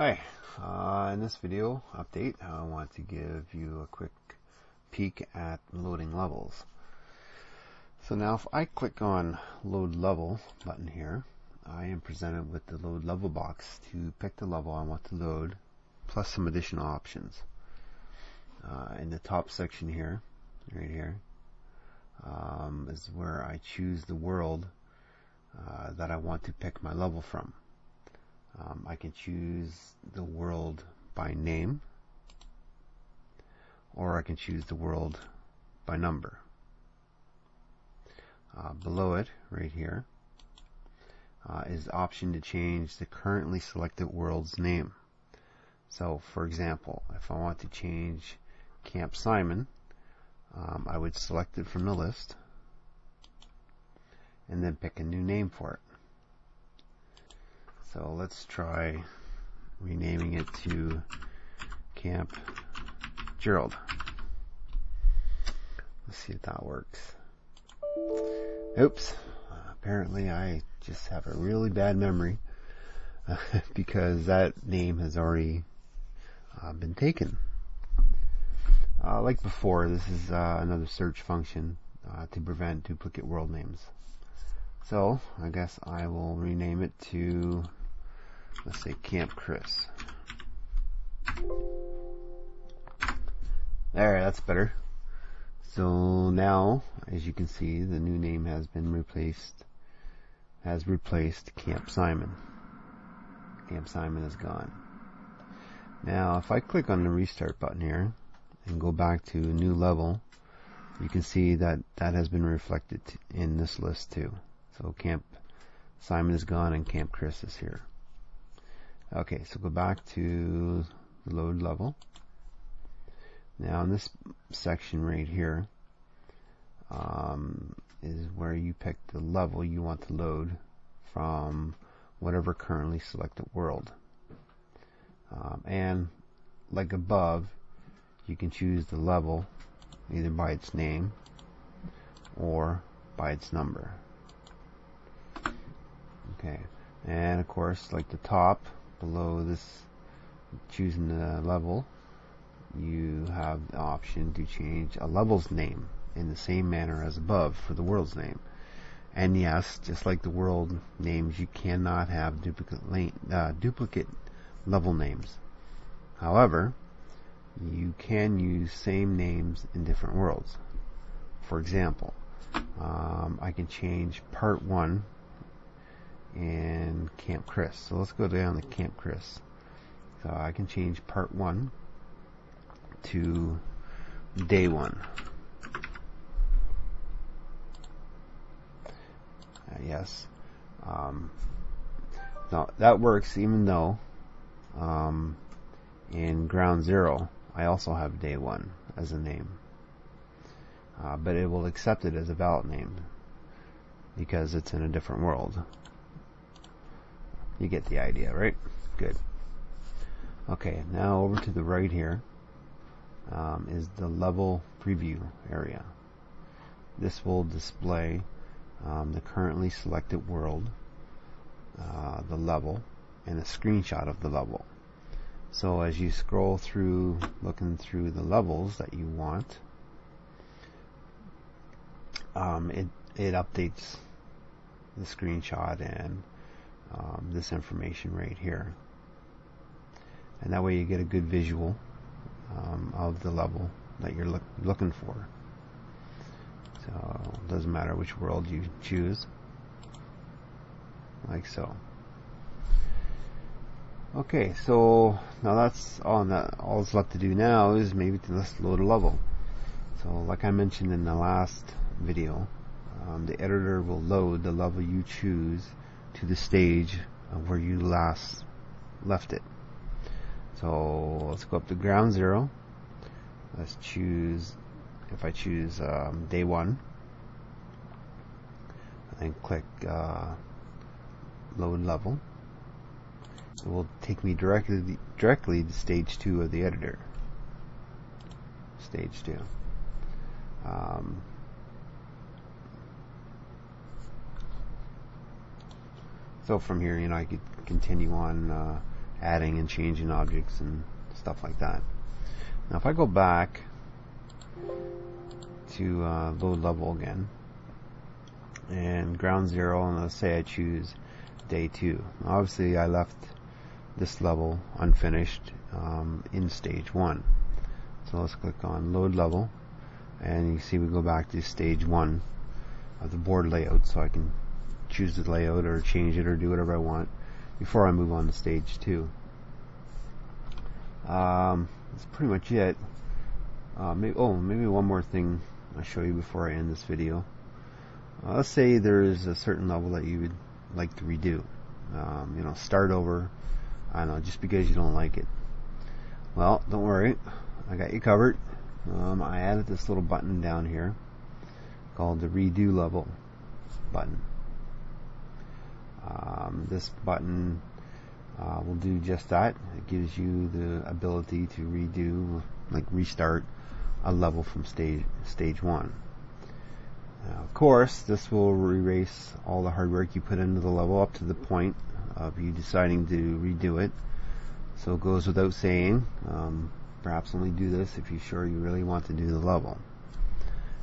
Hi, in this video update I want to give you a quick peek at loading levels. So now if I click on load level button here, I am presented with the load level box to pick the level I want to load plus some additional options. In the top section here, right here, is where I choose the world that I want to pick my level from. I can choose the world by name, or I can choose the world by number. Below it, right here, is the option to change the currently selected world's name. So, for example, if I want to change Camp Simon, I would select it from the list and then pick a new name for it. So let's try renaming it to Camp Gerald. Let's see if that works. Oops, apparently I just have a really bad memory because that name has already been taken. Like before, this is another search function to prevent duplicate world names. So I guess I will rename it to, let's say, Camp Chris. There, that's better. So now, as you can see, the new name has replaced Camp Simon. Camp Simon is gone. Now, if I click on the restart button here and go back to a new level, you can see that that has been reflected in this list too. So Camp Simon is gone and Camp Chris is here. Okay, so go back to the load level. Now in this section right here is where you pick the level you want to load from whatever currently selected world. And like above, you can choose the level either by its name or by its number. Okay, and of course, like the top below this, choosing the level, you have the option to change a level's name in the same manner as above for the world's name. And yes, just like the world names, you cannot have duplicate level names. However, you can use same names in different worlds. For example, I can change part 1 in Camp Chris. So let's go down to Camp Chris. So I can change part 1 to day 1. Yes. Now that works even though in Ground Zero I also have day 1 as a name. But it will accept it as a valid name because it's in a different world. You get the idea, right? Good. Okay, now over to the right here is the level preview area. This will display the currently selected world, the level, and a screenshot of the level. So as you scroll through, looking through the levels that you want, it updates the screenshot and this information right here, and that way you get a good visual of the level that you're looking for. So it doesn't matter which world you choose, like so. Okay, so now that's all that's left to do now is maybe to just load a level. So like I mentioned in the last video, the editor will load the level you choose to the stage where you last left it. So let's go up to Ground Zero. Let's choose, if I choose day 1, and click load level, it will take me directly to stage 2 of the editor. Stage 2. So from here, I could continue on adding and changing objects and stuff like that. Now if I go back to load level again and ground zero, and let's say I choose day 2. Obviously I left this level unfinished in stage 1. So let's click on load level, and you see we go back to stage 1 of the board layout, so I can choose the layout or change it or do whatever I want before I move on to stage 2. That's pretty much it. Maybe one more thing I'll show you before I end this video. Let's say there's a certain level that you would like to redo. Start over. I don't know, just because you don't like it. Well, don't worry, I got you covered. I added this little button down here called the redo level button. This button will do just that. It gives you the ability to redo, like restart a level from stage 1. Of course, this will erase all the hard work you put into the level up to the point of you deciding to redo it. So it goes without saying, perhaps only do this if you're sure you really want to do the level.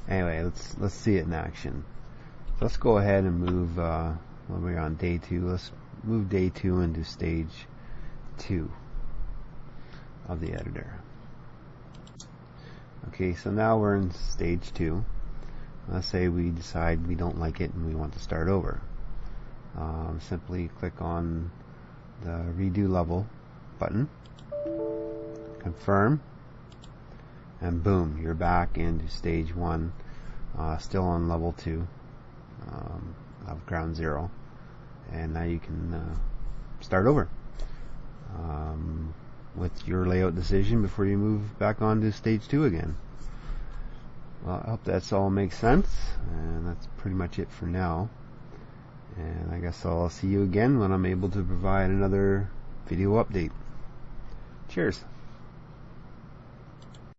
Anyway, let's see it in action. So let's go ahead and move, when we're on day 2, let's move day 2 into stage 2 of the editor. Okay, so now we're in stage 2. Let's say we decide we don't like it and we want to start over. Simply click on the redo level button, confirm, and boom, you're back into stage 1, still on level 2 of ground zero, and now you can start over with your layout decision before you move back on to stage 2 again. Well, I hope that's all makes sense, and that's pretty much it for now. And I guess I'll see you again when I'm able to provide another video update. Cheers.